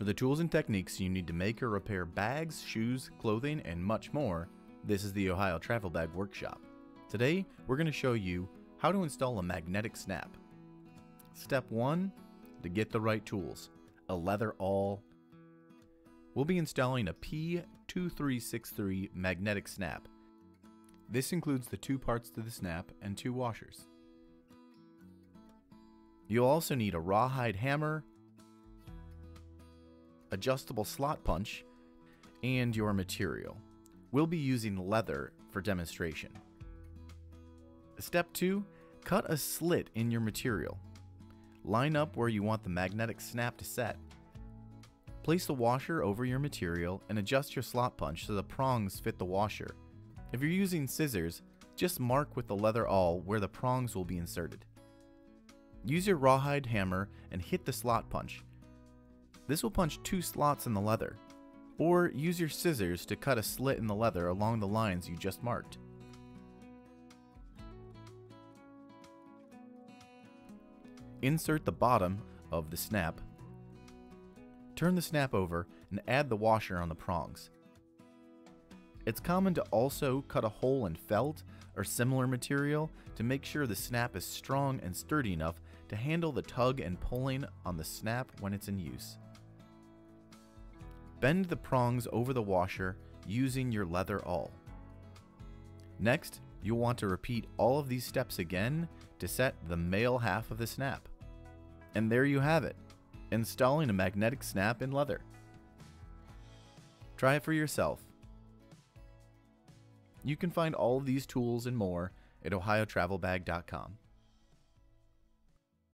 For the tools and techniques you need to make or repair bags, shoes, clothing, and much more, this is the Ohio Travel Bag Workshop. Today, we're going to show you how to install a magnetic snap. Step 1, to get the right tools, a leather awl. We'll be installing a P2363 magnetic snap. This includes the 2 parts to the snap and 2 washers. You'll also need a rawhide hammer, adjustable slot punch, and your material. We'll be using leather for demonstration. Step 2, cut a slit in your material. Line up where you want the magnetic snap to set. Place the washer over your material and adjust your slot punch so the prongs fit the washer. If you're using scissors, just mark with the leather awl where the prongs will be inserted. Use your rawhide hammer and hit the slot punch. This will punch 2 slots in the leather, or use your scissors to cut a slit in the leather along the lines you just marked. Insert the bottom of the snap. Turn the snap over and add the washer on the prongs. It's common to also cut a hole in felt or similar material to make sure the snap is strong and sturdy enough to handle the tug and pulling on the snap when it's in use. Bend the prongs over the washer using your leather awl. Next, you'll want to repeat all of these steps again to set the male half of the snap. And there you have it, installing a magnetic snap in leather. Try it for yourself. You can find all of these tools and more at ohiotravelbag.com.